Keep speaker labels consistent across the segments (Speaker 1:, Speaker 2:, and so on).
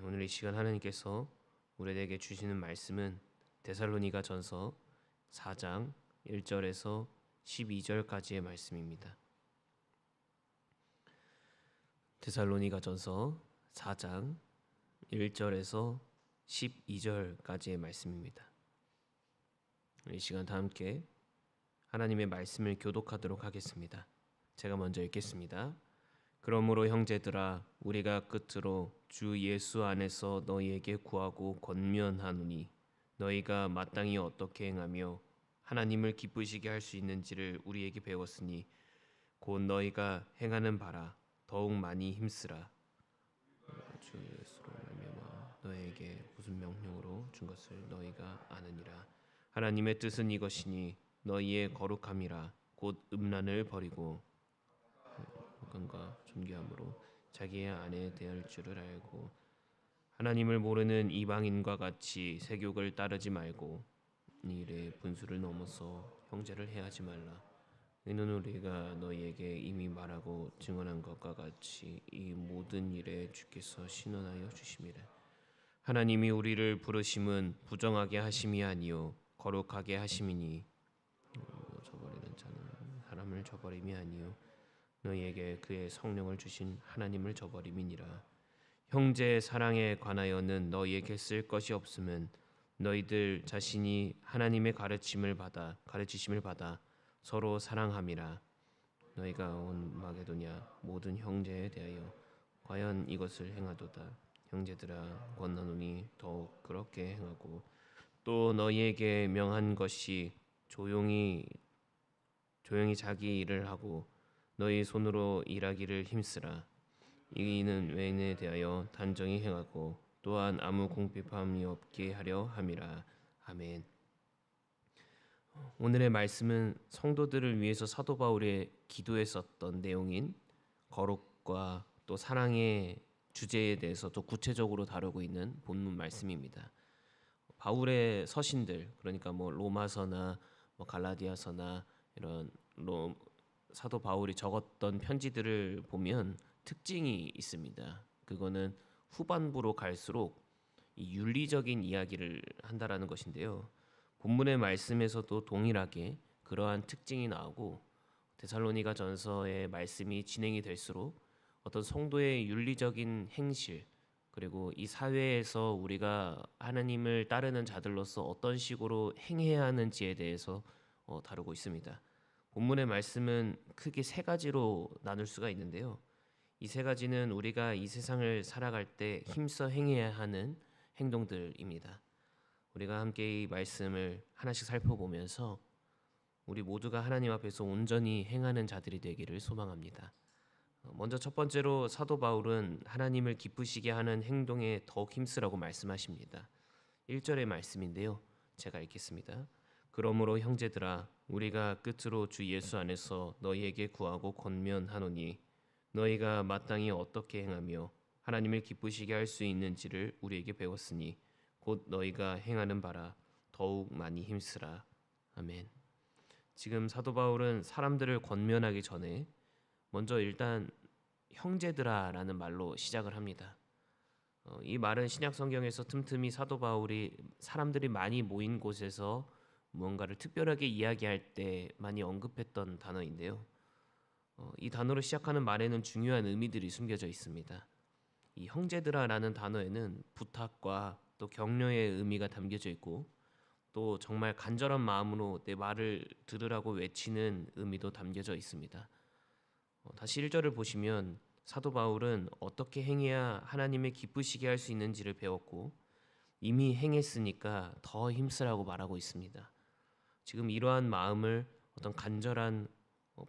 Speaker 1: 오늘 이 시간 하나님께서 우리에게 주시는 말씀은 데살로니가 전서 4장 1절에서 12절까지의 말씀입니다. 데살로니가 전서 4장 1절에서 12절까지의 말씀입니다. 이 시간 다 함께 하나님의 말씀을 교독하도록 하겠습니다. 제가 먼저 읽겠습니다. 그러므로 형제들아 우리가 끝으로 주 예수 안에서 너희에게 구하고 권면하노니 너희가 마땅히 어떻게 행하며 하나님을 기쁘시게 할 수 있는지를 우리에게 배웠으니 곧 너희가 행하는 바라 더욱 많이 힘쓰라. 주 예수로 말미암아 너희에게 무슨 명령으로 준 것을 너희가 아느니라. 하나님의 뜻은 이것이니 너희의 거룩함이라 곧 음란을 버리고 건과 존귀함으로 자기의 아내에 대할 줄을 알고 하나님을 모르는 이방인과 같이 세욕을 따르지 말고 이 일에 분수를 넘어서 형제를 해하지 말라. 이는 우리가 너희에게 이미 말하고 증언한 것과 같이 이 모든 일에 주께서 신원하여 주심이라. 하나님이 우리를 부르심은 부정하게 하심이 아니요 거룩하게 하심이니 저버리는 자는 사람을 저버림이 아니요 너희에게 그의 성령을 주신 하나님을 저버림이니라. 형제의 사랑에 관하여는 너희에게 쓸 것이 없음은 너희들 자신이 하나님의 가르치심을 받아 서로 사랑함이라. 너희가 온 마게도냐 모든 형제에 대하여 과연 이것을 행하도다. 형제들아 권하노니 더욱 그렇게 행하고 또 너희에게 명한 것이 조용히 자기 일을 하고 너희 손으로 일하기를 힘쓰라. 이는 외인에 대하여 단정히 행하고 또한 아무 궁핍함이 없게 하려 함이라. 아멘. 오늘의 말씀은 성도들을 위해서 사도 바울의 기도했었던 내용인 거룩과 또 사랑의 주제에 대해서 또 구체적으로 다루고 있는 본문 말씀입니다. 바울의 서신들, 그러니까 로마서나 갈라디아서나 이런 사도 바울이 적었던 편지들을 보면 특징이 있습니다. 그거는 후반부로 갈수록 이 윤리적인 이야기를 한다라는 것인데요. 본문의 말씀에서도 동일하게 그러한 특징이 나오고 데살로니가 전서의 말씀이 진행이 될수록 어떤 성도의 윤리적인 행실 그리고 이 사회에서 우리가 하나님을 따르는 자들로서 어떤 식으로 행해야 하는지에 대해서 다루고 있습니다. 본문의 말씀은 크게 세 가지로 나눌 수가 있는데요. 이 세 가지는 우리가 이 세상을 살아갈 때 힘써 행해야 하는 행동들입니다. 우리가 함께 이 말씀을 하나씩 살펴보면서 우리 모두가 하나님 앞에서 온전히 행하는 자들이 되기를 소망합니다. 먼저 첫 번째로 사도 바울은 하나님을 기쁘시게 하는 행동에 더욱 힘쓰라고 말씀하십니다. 1절의 말씀인데요. 제가 읽겠습니다. 그러므로 형제들아 우리가 끝으로 주 예수 안에서 너희에게 구하고 권면하노니 너희가 마땅히 어떻게 행하며 하나님을 기쁘시게 할 수 있는지를 우리에게 배웠으니 곧 너희가 행하는 바라 더욱 많이 힘쓰라. 아멘. 지금 사도 바울은 사람들을 권면하기 전에 먼저 일단 형제들아라는 말로 시작을 합니다. 이 말은 신약 성경에서 틈틈이 사도 바울이 사람들이 많이 모인 곳에서 무언가를 특별하게 이야기할 때 많이 언급했던 단어인데요. 이 단어로 시작하는 말에는 중요한 의미들이 숨겨져 있습니다. 이 형제들아라는 단어에는 부탁과 또 격려의 의미가 담겨져 있고 또 정말 간절한 마음으로 내 말을 들으라고 외치는 의미도 담겨져 있습니다. 다시 1절을 보시면 사도 바울은 어떻게 행해야 하나님을 기쁘시게 할 수 있는지를 배웠고 이미 행했으니까 더 힘쓰라고 말하고 있습니다. 지금 이러한 마음을 어떤 간절한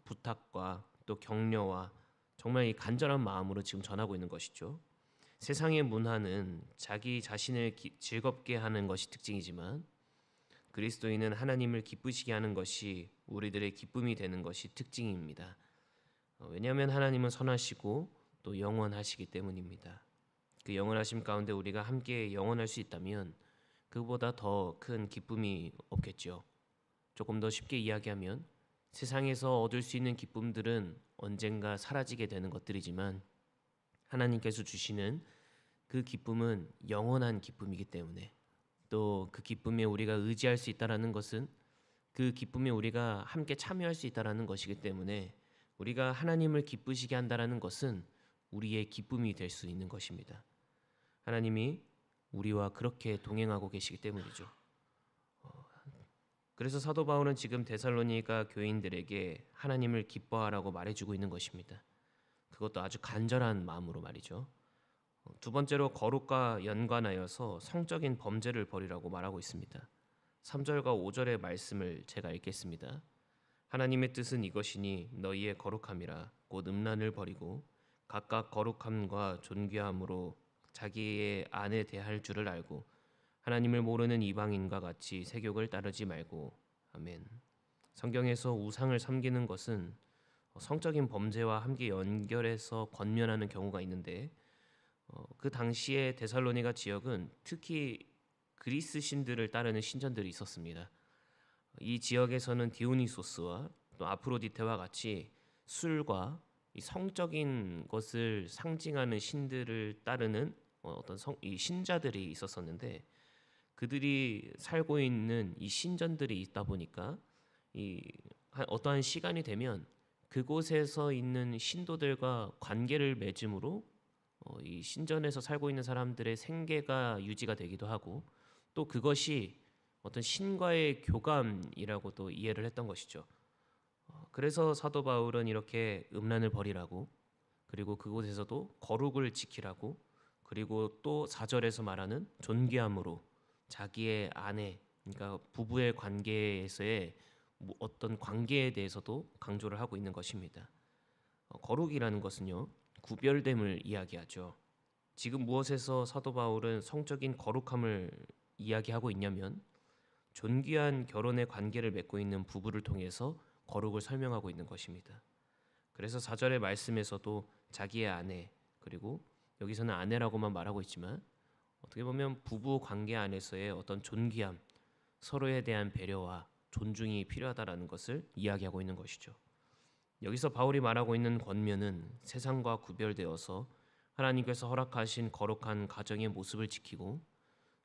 Speaker 1: 부탁과 또 격려와 정말 이 간절한 마음으로 지금 전하고 있는 것이죠. 세상의 문화는 자기 자신을 즐겁게 하는 것이 특징이지만 그리스도인은 하나님을 기쁘시게 하는 것이 우리들의 기쁨이 되는 것이 특징입니다. 왜냐하면 하나님은 선하시고 또 영원하시기 때문입니다. 그 영원하심 가운데 우리가 함께 영원할 수 있다면 그보다 더 큰 기쁨이 없겠죠. 조금 더 쉽게 이야기하면 세상에서 얻을 수 있는 기쁨들은 언젠가 사라지게 되는 것들이지만 하나님께서 주시는 그 기쁨은 영원한 기쁨이기 때문에, 또 그 기쁨에 우리가 의지할 수 있다라는 것은 그 기쁨에 우리가 함께 참여할 수 있다라는 것이기 때문에, 우리가 하나님을 기쁘시게 한다라는 것은 우리의 기쁨이 될 수 있는 것입니다. 하나님이 우리와 그렇게 동행하고 계시기 때문이죠. 그래서 사도 바울은 지금 데살로니가 교인들에게 하나님을 기뻐하라고 말해주고 있는 것입니다. 그것도 아주 간절한 마음으로 말이죠. 두 번째로 거룩과 연관하여서 성적인 범죄를 버리라고 말하고 있습니다. 3절과 5절의 말씀을 제가 읽겠습니다. 하나님의 뜻은 이것이니 너희의 거룩함이라 곧 음란을 버리고 각각 거룩함과 존귀함으로 자기의 아내 대할 줄을 알고 하나님을 모르는 이방인과 같이 세욕을 따르지 말고. 아멘. 성경에서 우상을 섬기는 것은 성적인 범죄와 함께 연결해서 권면하는 경우가 있는데, 그 당시에 데살로니가 지역은 특히 그리스 신들을 따르는 신전들이 있었습니다. 이 지역에서는 디오니소스와 또 아프로디테와 같이 술과 이 성적인 것을 상징하는 신들을 따르는 이 신자들이 있었었는데, 그들이 살고 있는 이 신전들이 있다 보니까 어떠한 시간이 되면 그곳에서 있는 신도들과 관계를 맺음으로 이 신전에서 살고 있는 사람들의 생계가 유지가 되기도 하고, 또 그것이 어떤 신과의 교감이라고도 이해를 했던 것이죠. 그래서 사도 바울은 이렇게 음란을 버리라고, 그리고 그곳에서도 거룩을 지키라고, 그리고 또 4절에서 말하는 존귀함으로 자기의 아내, 그러니까 부부의 관계에서의 어떤 관계에 대해서도 강조를 하고 있는 것입니다. 거룩이라는 것은요, 구별됨을 이야기하죠. 지금 무엇에서 사도 바울은 성적인 거룩함을 이야기하고 있냐면, 존귀한 결혼의 관계를 맺고 있는 부부를 통해서 거룩을 설명하고 있는 것입니다. 그래서 4절의 말씀에서도 자기의 아내, 그리고 여기서는 아내라고만 말하고 있지만 어떻게 보면 부부 관계 안에서의 어떤 존귀함, 서로에 대한 배려와 존중이 필요하다라는 것을 이야기하고 있는 것이죠. 여기서 바울이 말하고 있는 권면은 세상과 구별되어서 하나님께서 허락하신 거룩한 가정의 모습을 지키고,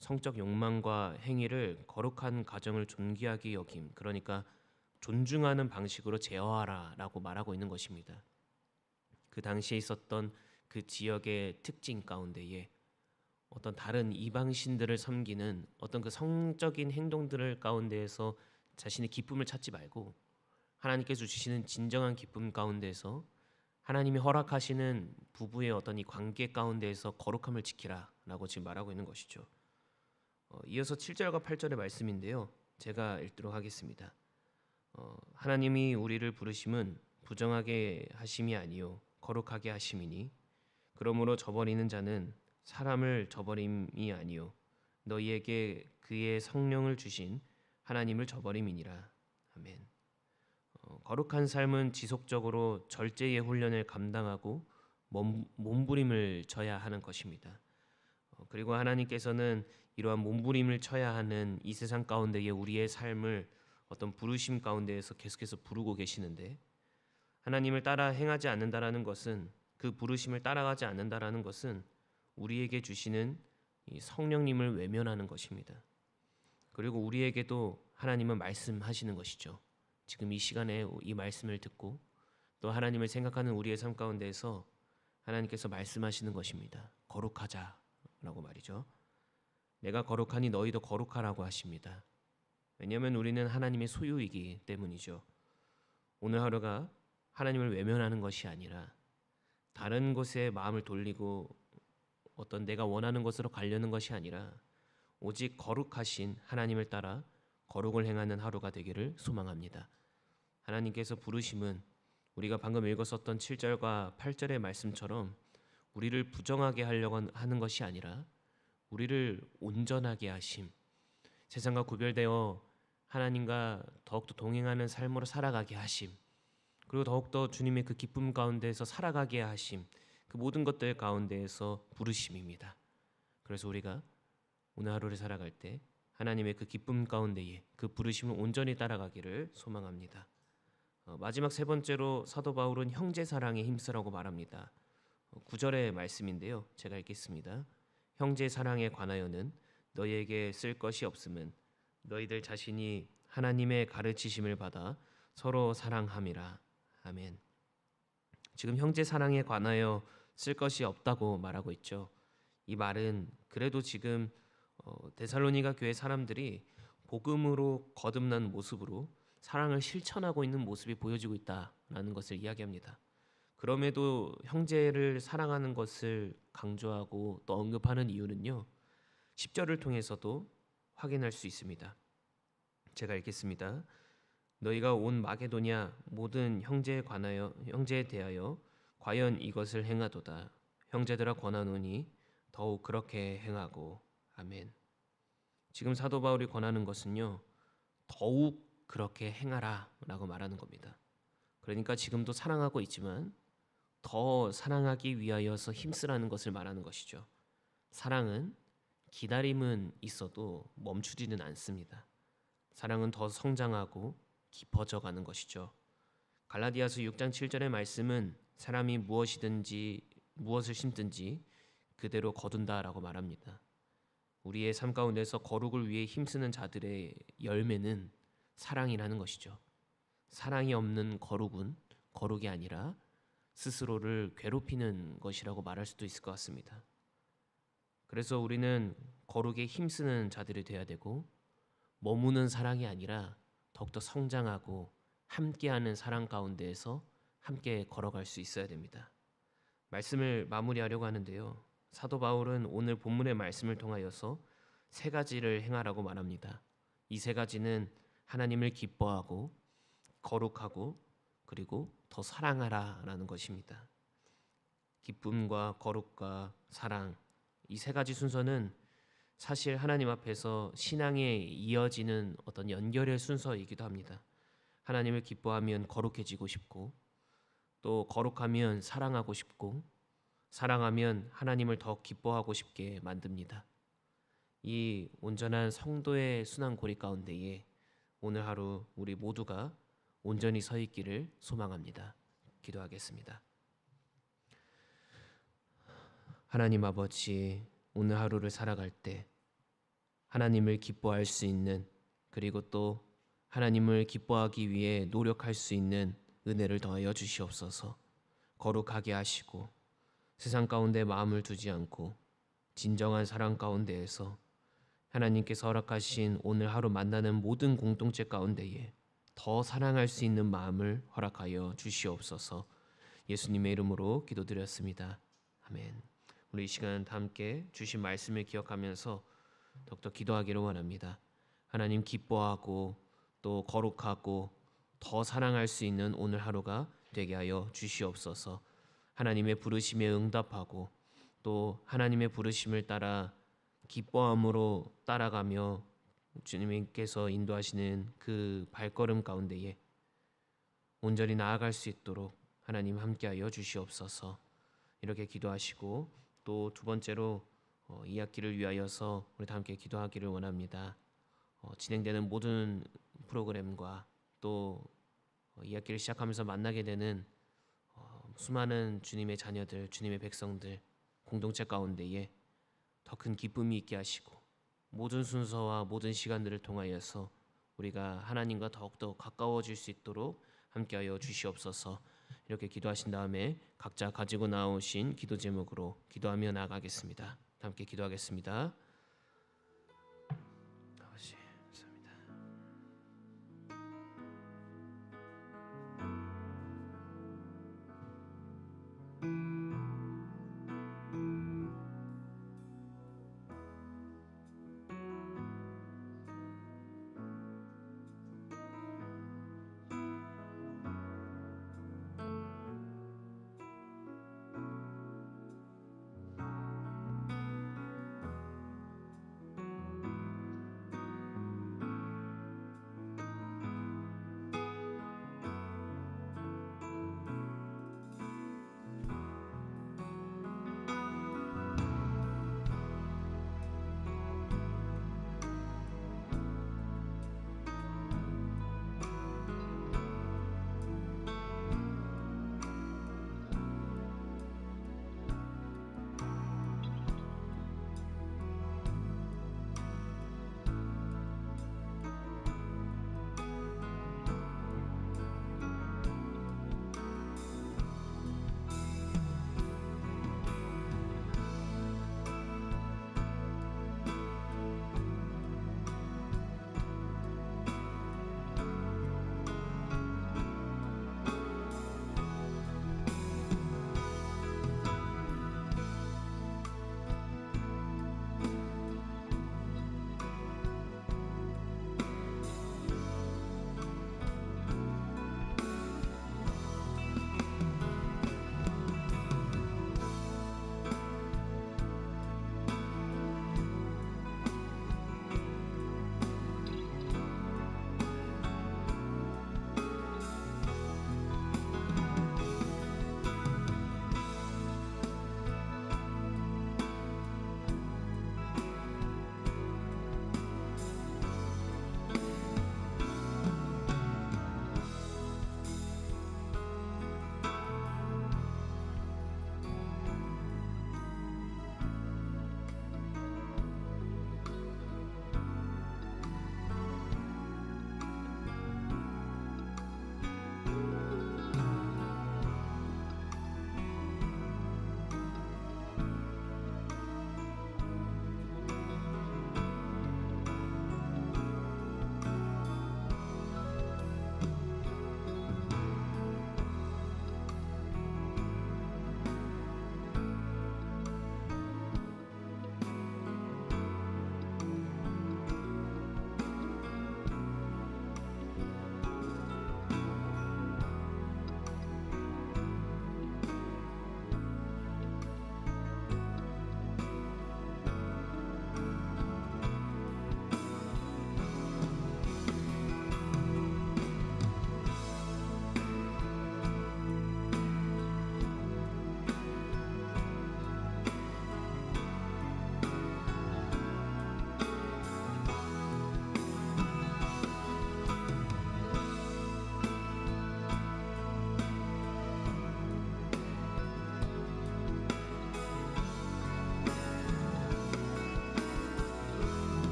Speaker 1: 성적 욕망과 행위를 거룩한 가정을 존귀하게 여김, 그러니까 존중하는 방식으로 제어하라라고 말하고 있는 것입니다. 그 당시에 있었던 그 지역의 특징 가운데에 어떤 다른 이방 신들을 섬기는 어떤 그 성적인 행동들을 가운데에서 자신의 기쁨을 찾지 말고, 하나님께서 주시는 진정한 기쁨 가운데에서 하나님이 허락하시는 부부의 어떤 이 관계 가운데에서 거룩함을 지키라라고 지금 말하고 있는 것이죠. 이어서 7절과 8절의 말씀인데요, 제가 읽도록 하겠습니다. 하나님이 우리를 부르심은 부정하게 하심이 아니요 거룩하게 하심이니, 그러므로 저버리는 자는 사람을 저버림이 아니요 너희에게 그의 성령을 주신 하나님을 저버림이니라. 아멘. 거룩한 삶은 지속적으로 절제의 훈련을 감당하고 몸부림을 쳐야 하는 것입니다. 그리고 하나님께서는 이러한 몸부림을 쳐야 하는 이 세상 가운데에 우리의 삶을 어떤 부르심 가운데에서 계속해서 부르고 계시는데, 하나님을 따라 행하지 않는다라는 것은, 그 부르심을 따라가지 않는다라는 것은 우리에게 주시는 이 성령님을 외면하는 것입니다. 그리고 우리에게도 하나님은 말씀하시는 것이죠. 지금 이 시간에 이 말씀을 듣고 또 하나님을 생각하는 우리의 삶 가운데에서 하나님께서 말씀하시는 것입니다. 거룩하자라고 말이죠. 내가 거룩하니 너희도 거룩하라고 하십니다. 왜냐하면 우리는 하나님의 소유이기 때문이죠. 오늘 하루가 하나님을 외면하는 것이 아니라 다른 곳에 마음을 돌리고 어떤 내가 원하는 것으로 가려는 것이 아니라 오직 거룩하신 하나님을 따라 거룩을 행하는 하루가 되기를 소망합니다. 하나님께서 부르심은 우리가 방금 읽었었던 7절과 8절의 말씀처럼 우리를 부정하게 하려고 하는 것이 아니라 우리를 온전하게 하심, 세상과 구별되어 하나님과 더욱더 동행하는 삶으로 살아가게 하심, 그리고 더욱더 주님의 그 기쁨 가운데에서 살아가게 하심, 그 모든 것들 가운데에서 부르심입니다. 그래서 우리가 오늘 하루를 살아갈 때 하나님의 그 기쁨 가운데에 그 부르심을 온전히 따라가기를 소망합니다. 마지막 세 번째로 사도 바울은 형제 사랑에 힘쓰라고 말합니다. 9절의 말씀인데요, 제가 읽겠습니다. 형제 사랑에 관하여는 너희에게 쓸 것이 없음은 너희들 자신이 하나님의 가르치심을 받아 서로 사랑함이라. 아멘. 지금 형제 사랑에 관하여 쓸 것이 없다고 말하고 있죠. 이 말은 그래도 지금 데살로니가 교회 사람들이 복음으로 거듭난 모습으로 사랑을 실천하고 있는 모습이 보여지고 있다라는 것을 이야기합니다. 그럼에도 형제를 사랑하는 것을 강조하고 또 언급하는 이유는요. 10절을 통해서도 확인할 수 있습니다. 제가 읽겠습니다. 너희가 온 마게도냐 모든 형제에 대하여 과연 이것을 행하도다. 형제들아 권하노니 더욱 그렇게 행하고. 아멘. 지금 사도 바울이 권하는 것은요. 더욱 그렇게 행하라라고 말하는 겁니다. 그러니까 지금도 사랑하고 있지만 더 사랑하기 위하여서 힘쓰라는 것을 말하는 것이죠. 사랑은 기다림은 있어도 멈추지는 않습니다. 사랑은 더 성장하고 깊어져 가는 것이죠. 갈라디아서 6장 7절의 말씀은 사람이 무엇을 심든지 그대로 거둔다라고 말합니다. 우리의 삶 가운데서 거룩을 위해 힘쓰는 자들의 열매는 사랑이라는 것이죠. 사랑이 없는 거룩은 거룩이 아니라 스스로를 괴롭히는 것이라고 말할 수도 있을 것 같습니다. 그래서 우리는 거룩에 힘쓰는 자들이 되어야 되고 머무는 사랑이 아니라 더욱더 성장하고 함께하는 사랑 가운데에서 함께 걸어갈 수 있어야 됩니다. 말씀을 마무리하려고 하는데요. 사도 바울은 오늘 본문의 말씀을 통하여서 세 가지를 행하라고 말합니다. 이 세 가지는 하나님을 기뻐하고 거룩하고 그리고 더 사랑하라라는 것입니다. 기쁨과 거룩과 사랑, 이 세 가지 순서는 사실 하나님 앞에서 신앙에 이어지는 어떤 연결의 순서이기도 합니다. 하나님을 기뻐하면 거룩해지고 싶고 또 거룩하면 사랑하고 싶고 사랑하면 하나님을 더 기뻐하고 싶게 만듭니다. 이 온전한 성도의 순환고리 가운데에 오늘 하루 우리 모두가 온전히 서 있기를 소망합니다. 기도하겠습니다. 하나님 아버지, 오늘 하루를 살아갈 때 하나님을 기뻐할 수 있는 그리고 또 하나님을 기뻐하기 위해 노력할 수 있는 은혜를 더하여 주시옵소서. 거룩하게 하시고 세상 가운데 마음을 두지 않고 진정한 사랑 가운데에서 하나님께서 허락하신 오늘 하루 만나는 모든 공동체 가운데에 더 사랑할 수 있는 마음을 허락하여 주시옵소서. 예수님의 이름으로 기도드렸습니다. 아멘. 우리 이 시간 함께 주신 말씀을 기억하면서 더욱더 기도하기를 원합니다. 하나님 기뻐하고 또 거룩하고 더 사랑할 수 있는 오늘 하루가 되게 하여 주시옵소서. 하나님의 부르심에 응답하고 또 하나님의 부르심을 따라 기뻐함으로 따라가며 주님께서 인도하시는 그 발걸음 가운데에 온전히 나아갈 수 있도록 하나님 함께하여 주시옵소서. 이렇게 기도하시고 또 두 번째로 이 학기를 위하여서 우리 다 함께 기도하기를 원합니다. 진행되는 모든 프로그램과 또 이 학기를 시작하면서 만나게 되는 수많은 주님의 자녀들, 주님의 백성들 공동체 가운데에 더 큰 기쁨이 있게 하시고 모든 순서와 모든 시간들을 통하여서 우리가 하나님과 더욱더 가까워질 수 있도록 함께하여 주시옵소서. 이렇게 기도하신 다음에 각자 가지고 나오신 기도 제목으로 기도하며 나아가겠습니다. 함께 기도하겠습니다.